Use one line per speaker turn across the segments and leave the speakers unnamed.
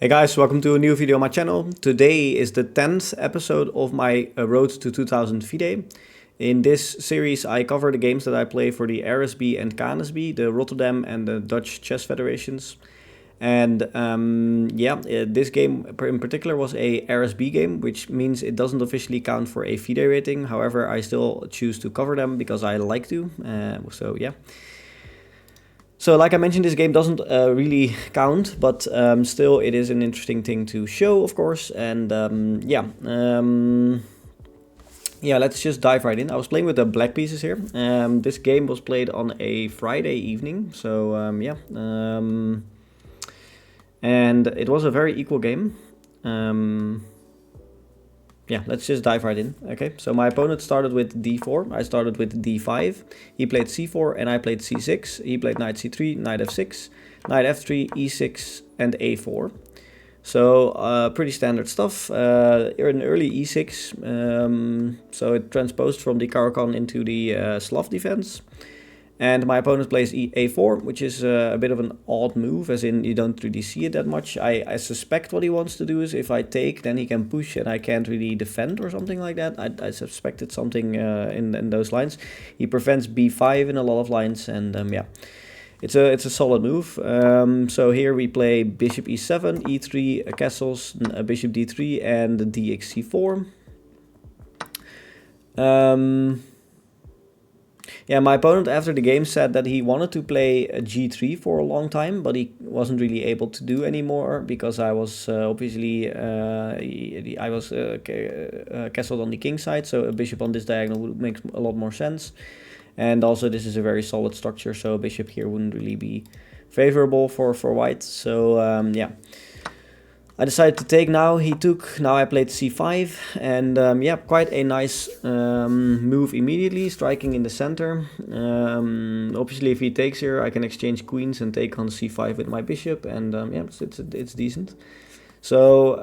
Hey guys, welcome to a new video on my channel. Today is the 10th episode of my Road to 2000 FIDE. In this series I cover the games that I play for the RSB and KNSB, the Rotterdam and the Dutch Chess Federations. And this game in particular was a RSB game, which means it doesn't officially count for a FIDE rating. However, I still choose to cover them because I like to, So like I mentioned, this game doesn't really count, but still it is an interesting thing to show, of course. And let's just dive right in. I was playing with the black pieces here. This game was played on a Friday evening, so and it was a very equal game. Let's just dive right in. Okay, so my opponent started with d4, I started with d5, he played c4 and I played c6, he played knight c3, knight f6, knight f3, e6 and a4. So pretty standard stuff. In early e6, so it transposed from the Caro-Kann into the Slav defense. And my opponent plays a4, which is a bit of an odd move, as in you don't really see it that much. I suspect what he wants to do is if I take, then he can push and I can't really defend or something like that. I suspected something in those lines. He prevents b5 in a lot of lines, and it's a solid move. So here we play bishop e7, e3, castles, bishop d3, and dx c4. My opponent after the game said that he wanted to play g3 for a long time, but he wasn't really able to do anymore because I was castled on the king side, so a bishop on this diagonal would make a lot more sense. And also this is a very solid structure, so a bishop here wouldn't really be favorable for white. So I decided to take now, he took, now I played c5, and quite a nice move immediately, striking in the center. Obviously if he takes here, I can exchange queens and take on c5 with my bishop, and it's decent. So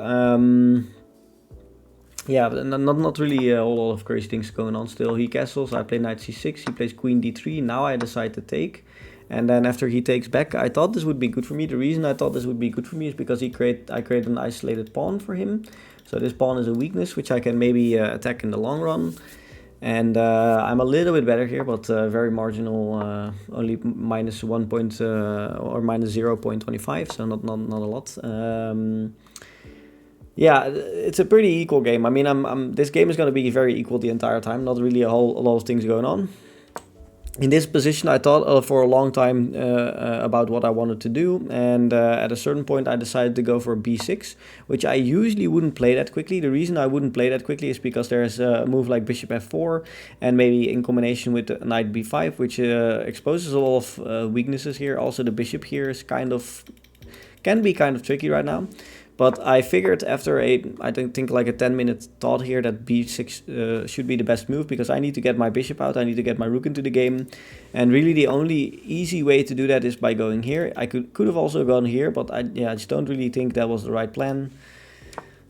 not really a whole lot of crazy things going on still. He castles, I play knight c6, he plays queen d3, now I decide to take. And then after he takes back, I thought this would be good for me. The reason I thought this would be good for me is because I create an isolated pawn for him. So this pawn is a weakness, which I can maybe attack in the long run. And I'm a little bit better here, but very marginal, only minus 1 point or minus 0.25, so not a lot. It's a pretty equal game. I mean, this game is going to be very equal the entire time. Not really a lot of things going on. In this position, I thought for a long time about what I wanted to do, and at a certain point I decided to go for b6, which I usually wouldn't play that quickly. The reason I wouldn't play that quickly is because there's a move like bishop f4, and maybe in combination with knight b5, which exposes a lot of weaknesses here. Also the bishop here is can be kind of tricky right now. But I figured after I think like a 10-minute thought here that b6 should be the best move, because I need to get my bishop out, I need to get my rook into the game. And really the only easy way to do that is by going here. I could have also gone here, but I just don't really think that was the right plan.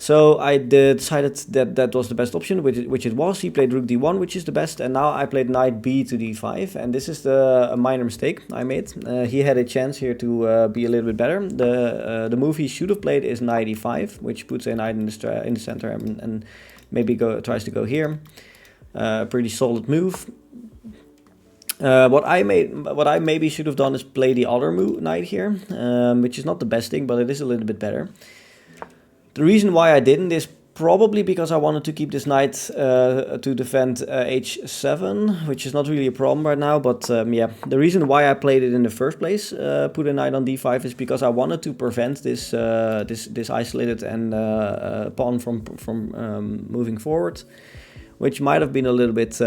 So I decided that was the best option, which it was. He played rook d1, which is the best, and now I played knight b to d5, and this is a minor mistake I made. He had a chance here to be a little bit better. The move he should have played is knight e5, which puts a knight in the center and maybe tries to go here. Pretty solid move. What I maybe should have done is play the other knight here, which is not the best thing, but it is a little bit better. The reason why I didn't is probably because I wanted to keep this knight to defend h7, which is not really a problem right now, but the reason why I played it in the first place, put a knight on d5, is because I wanted to prevent this isolated and pawn from moving forward, which might have been a little bit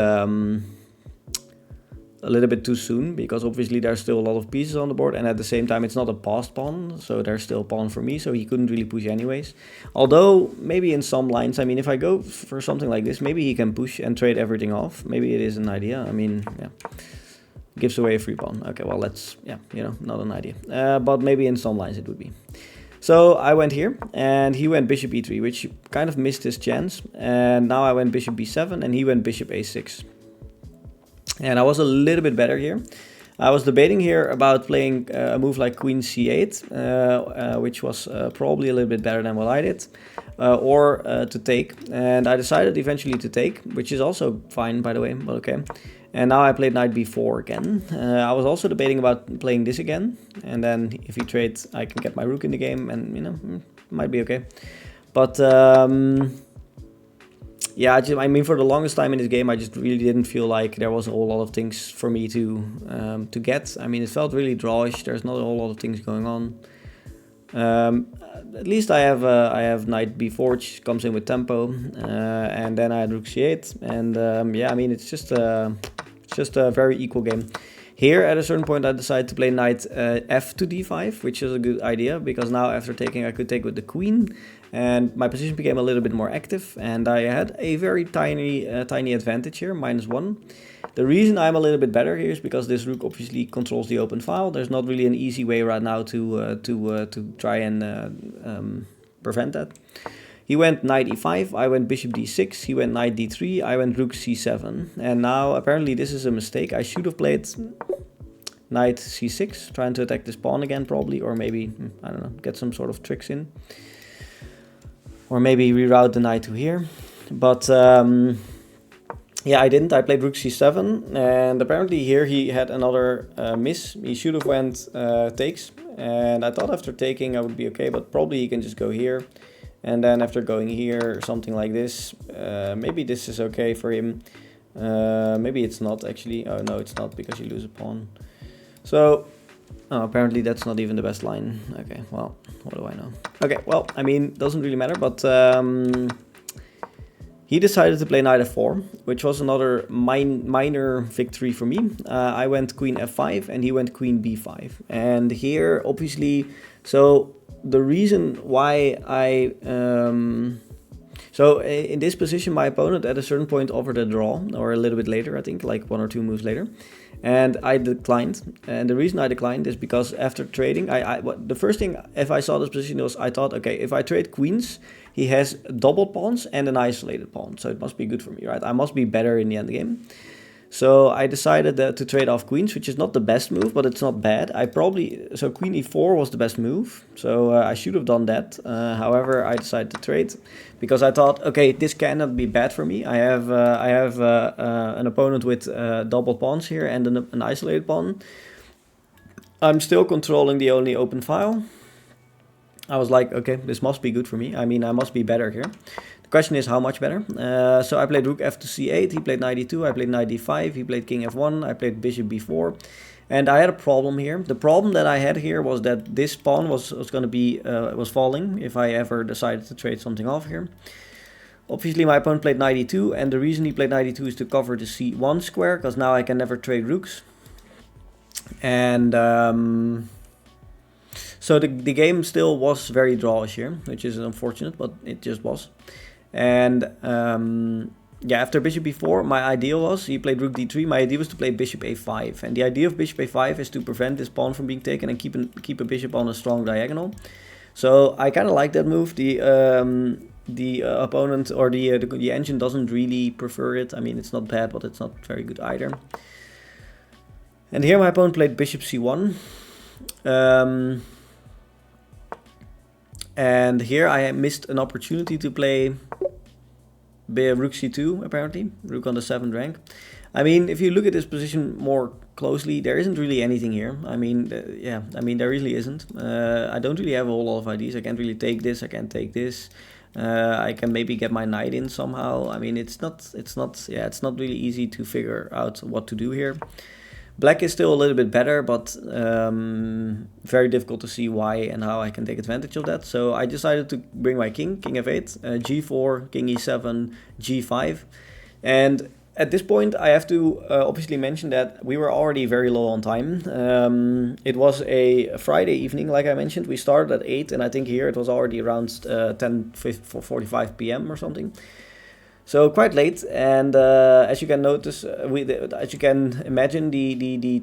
too soon, because obviously there's still a lot of pieces on the board, and at the same time it's not a passed pawn, so there's still a pawn for me, so he couldn't really push anyways. Although maybe in some lines, I mean, if I go for something like this, maybe he can push and trade everything off. Maybe it is an idea. I mean, gives away a free pawn. Okay, well, that's not an idea, but maybe in some lines it would be. So I went here, and he went bishop e3, which kind of missed his chance, and now I went bishop b7, and he went bishop a6. And I was a little bit better here. I was debating here about playing a move like Queen C8, which was probably a little bit better than what I did, or to take. And I decided eventually to take, which is also fine, by the way, but okay. And now I played Knight B4 again. I was also debating about playing this again, and then if he trades, I can get my rook in the game, and you know, might be okay. But yeah, I mean, for the longest time in this game, I just really didn't feel like there was a whole lot of things for me to get. I mean, it felt really drawish. There's not a whole lot of things going on. At least I have Knight B4, which comes in with tempo, and then I had Rook C8, and yeah, I mean, it's just a very equal game. Here, at a certain point, I decided to play Knight F to D5, which is a good idea, because now after taking, I could take with the Queen, and my position became a little bit more active, and I had a very tiny advantage here, -1. The reason I'm a little bit better here is because this rook obviously controls the open file. There's not really an easy way right now to try and prevent that. He went Knight E5, I went Bishop D6, he went Knight D3, I went Rook C7. And now apparently this is a mistake. I should have played Knight C6, trying to attack this pawn again probably, or maybe, I don't know, get some sort of tricks in. Or maybe reroute the knight to here. But yeah, I didn't. I played Rook C7, and apparently here he had another miss. He should have went takes, and I thought after taking I would be okay, but probably he can just go here. And then after going here, something like this, maybe this is okay for him. Maybe it's not actually. Oh no, it's not, because you lose a pawn. So, oh, apparently that's not even the best line. Okay, well, what do I know? Okay, well, I mean, doesn't really matter, but he decided to play Knight F4, which was another minor victory for me. I went Queen F5 and he went Queen B5. And here, obviously, so the reason why so in this position, my opponent at a certain point offered a draw, or a little bit later, I think, like 1 or 2 moves later. And I declined. And the reason I declined is because after trading, the first thing, if I saw this position, was I thought, okay, if I trade queens, he has double pawns and an isolated pawn. So it must be good for me, right? I must be better in the end game. So I decided to trade off queens, which is not the best move, but it's not bad. So Queen E4 was the best move. So I should have done that. However, I decided to trade because I thought, okay, this cannot be bad for me. I have an opponent with double pawns here and an isolated pawn. I'm still controlling the only open file. I was like, okay, this must be good for me. I mean, I must be better here. Question is how much better. So I played Rook F to C8, he played Knight E2, I played Knight D5, he played King F1, I played Bishop B4. And I had a problem here. The problem that I had here was that this pawn was going to be was falling if I ever decided to trade something off here. Obviously my opponent played Knight E2, and the reason he played Knight E2 is to cover the C1 square, because now I can never trade rooks. And so the game still was very drawish here, which is unfortunate, but it just was. And yeah, after Bishop B4, my idea was, he played Rook D3, my idea was to play Bishop A5. And the idea of Bishop A5 is to prevent this pawn from being taken and keep a bishop on a strong diagonal. So I kind of like that move. The opponent, or the engine doesn't really prefer it. I mean, it's not bad, but it's not very good either. And here my opponent played Bishop C1. And here I missed an opportunity to play Rook C2, apparently. Rook on the 7th rank. I mean, if you look at this position more closely, there isn't really anything here. I mean, yeah, I mean, there really isn't. I don't really have a whole lot of ideas. I can't really take this, I can't take this. I can maybe get my knight in somehow. I mean, it's not really easy to figure out what to do here. Black is still a little bit better, but very difficult to see why and how I can take advantage of that. So I decided to bring my king F8, G4, King E7, G5. And at this point, I have to obviously mention that we were already very low on time. It was a Friday evening, like I mentioned. We started at 8, and I think here it was already around 10:45 p.m. or something. So quite late, and as you can notice, as you can imagine, the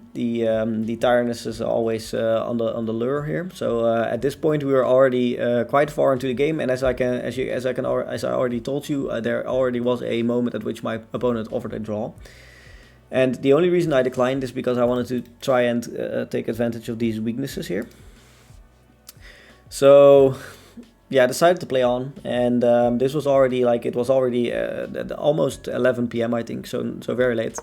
tiredness is always on the lure here. So at this point, we were already quite far into the game, and as I already told you, there already was a moment at which my opponent offered a draw. And the only reason I declined is because I wanted to try and take advantage of these weaknesses here. So yeah, I decided to play on, and this was already like, it was already almost 11 p.m. I think, so very late.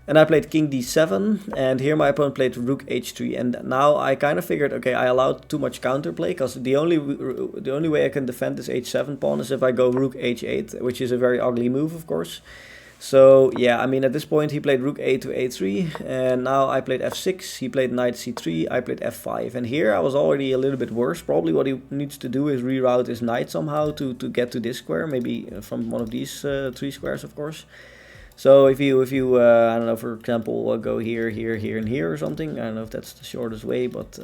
And I played king d7, and here my opponent played rook h3, and now I kind of figured, okay, I allowed too much counterplay, because the only way I can defend this h7 pawn is if I go rook h8, which is a very ugly move, of course. So yeah, I mean, at this point he played rook a to a3, and now I played f6, he played knight c3, I played f5, and here I was already a little bit worse. Probably what he needs to do is reroute his knight somehow to get to this square, maybe from one of these 3 squares, of course. So if you I don't know, for example, go here, here, here, and here or something, I don't know if that's the shortest way, but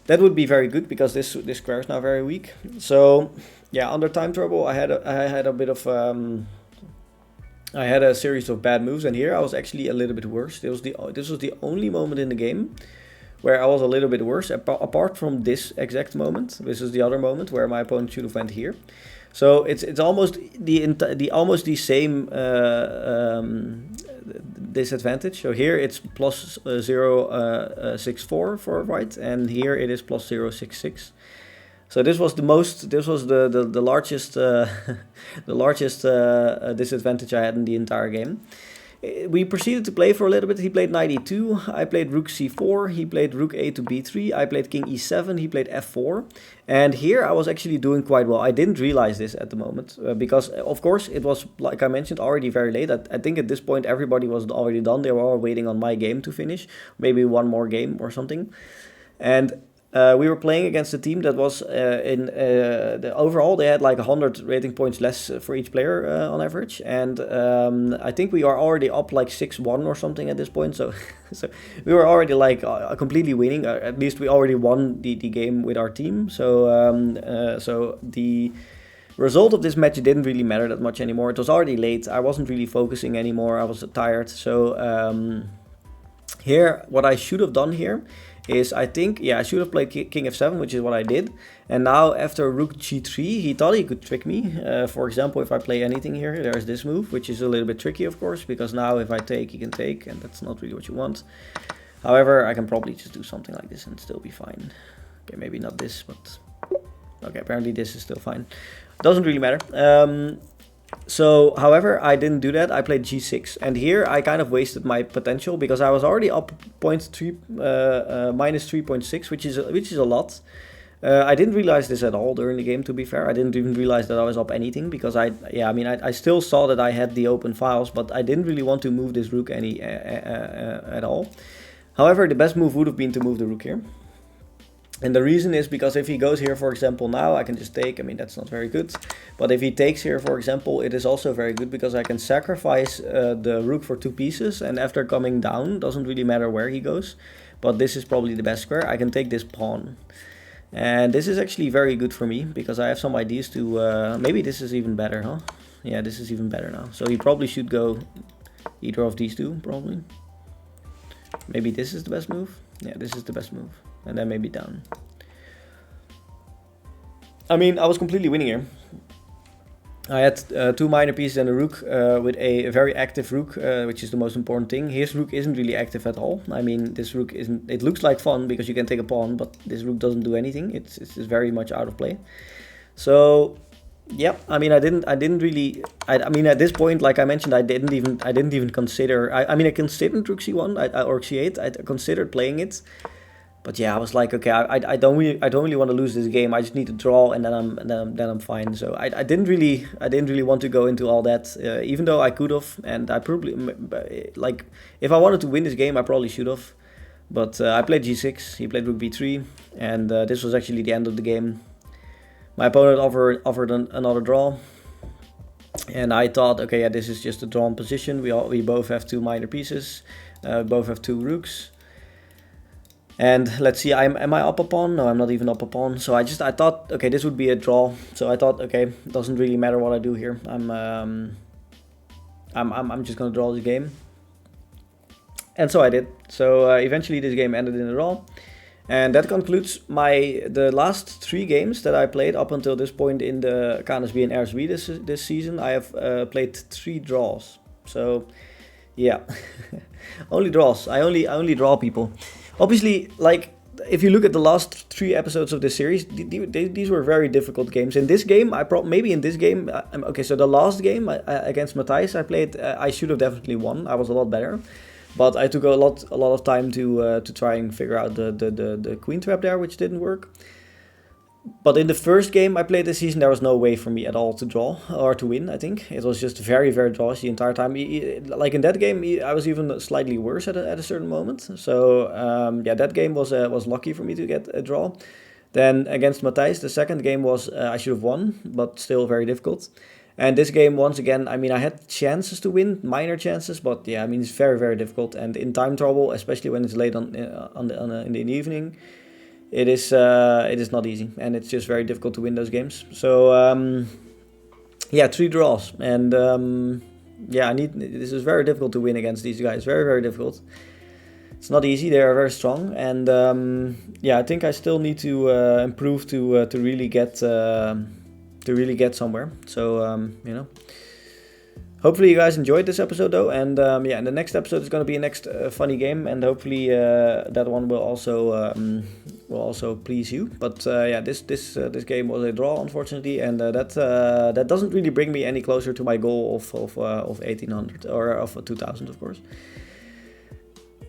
that would be very good, because this square is now very weak. So yeah, under time trouble, I had a bit of I had a series of bad moves, and here I was actually a little bit worse. This was the only moment in the game where I was a little bit worse, apart from this exact moment. This is the other moment where my opponent should have went here. So it's almost almost the same disadvantage. So here it's plus 0.64 for white, and here it is plus 0.66. So this was the largest the largest disadvantage I had in the entire game. We proceeded to play for a little bit. He played knight e2, I played rook c4, he played rook a to b3, I played king e7, he played f4. And here I was actually doing quite well. I didn't realize this at the moment, because of course it was, like I mentioned, already very late. I think at this point everybody was already done. They were all waiting on my game to finish, maybe one more game or something. And we were playing against a team that was overall they had like 100 rating points less for each player on average, and I think we are already up like 6-1 or something at this point. So so we were already like completely winning. At least we already won the game with our team. So so the result of this match didn't really matter that much anymore. It was already late. I wasn't really focusing anymore. I was tired. So here, what I should have done here is, I think, yeah, I should have played king f7, which is what I did. And now after rook g3, he thought he could trick me. For example, if I play anything here, there's this move, which is a little bit tricky, of course, because now if I take, he can take, and that's not really what you want. However, I can probably just do something like this and still be fine. Okay, maybe not this, but okay, apparently this is still fine. Doesn't really matter. So, however, I didn't do that. I played g6, and here I kind of wasted my potential, because I was already up minus 3.6, which is a lot. I didn't realize this at all during the game, to be fair. I didn't even realize that I was up anything, because I still saw that I had the open files, but I didn't really want to move this rook at all. However, the best move would have been to move the rook here. And the reason is because if he goes here, for example, now I can just take. I mean, that's not very good. But if he takes here, for example, it is also very good, because I can sacrifice the rook for 2 pieces. And after coming down, doesn't really matter where he goes. But this is probably the best square. I can take this pawn. And this is actually very good for me, because I have some ideas to... maybe this is even better, huh? Yeah, this is even better now. So he probably should go either of these two, probably. Maybe this is the best move. Yeah, this is the best move. And then maybe down. I mean, I was completely winning here. I had 2 minor pieces and a rook with a very active rook, which is the most important thing. His rook isn't really active at all. I mean, this rook isn't... It looks like fun because you can take a pawn, but this rook doesn't do anything. It's very much out of play. So, yeah. I mean, I didn't really... I mean, at this point, like I mentioned, I didn't even consider... I mean, I considered rook c1 or c8. I considered playing it. But yeah, I was like, okay, I don't really want to lose this game. I just need to draw, and then I'm fine. So I didn't really want to go into all that, even though I could have, and I probably, like, if I wanted to win this game, I probably should have. But I played g6, he played rook b3, and this was actually the end of the game. My opponent offered another draw, and I thought, okay, yeah, this is just a drawn position. We both have 2 minor pieces, both have 2 rooks. And let's see, am I up a pawn? No, I'm not even up a pawn. So I thought, okay, this would be a draw. So I thought, okay, it doesn't really matter what I do here. I'm just gonna draw this game. And so I did. So eventually this game ended in a draw. And that concludes the last 3 games that I played up until this point in the KNSB and RSB this season. I have played 3 draws. So Yeah. Only draws. I only draw people. Obviously, like, if you look at the last 3 episodes of this series, these were very difficult games. In this game, maybe in this game, okay. So the last game against Matthijs, I played. I should have definitely won. I was a lot better, but I took a lot of time to try and figure out the queen trap there, which didn't work. But in the first game I played this season, there was no way for me at all to draw or to win. I think it was just very, very draws the entire time. Like in that game, I was even slightly worse at a certain moment. So yeah, that game was lucky for me to get a draw. Then against Matthijs, the second game was I should have won, but still very difficult. And this game, once again, I mean, I had chances to win, minor chances, but yeah, I mean, it's very, very difficult. And in time trouble, especially when it's late in the evening, it is not easy, and it's just very difficult to win those games. So yeah, 3 draws, and yeah, this is very difficult to win against these guys. Very, very difficult. It's not easy. They are very strong, and yeah, I think I still need to improve to really get somewhere. So you know. Hopefully you guys enjoyed this episode though, and yeah, in the next episode is going to be a next funny game, and hopefully that one will also please you. But yeah, this game was a draw, unfortunately, and that doesn't really bring me any closer to my goal of 1800 or of 2000, of course.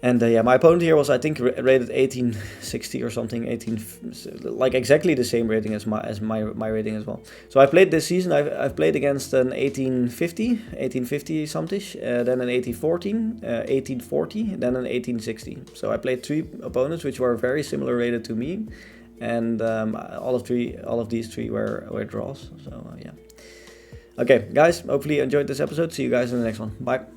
And yeah, my opponent here was, I think, rated 1860 or something, like exactly the same rating as my rating as well. So I played this season. I've played against an 1850 something, then an 1814, 1840, then an 1860. So I played 3 opponents which were very similar rated to me, and all of these 3 were draws. So yeah. Okay, guys. Hopefully you enjoyed this episode. See you guys in the next one. Bye.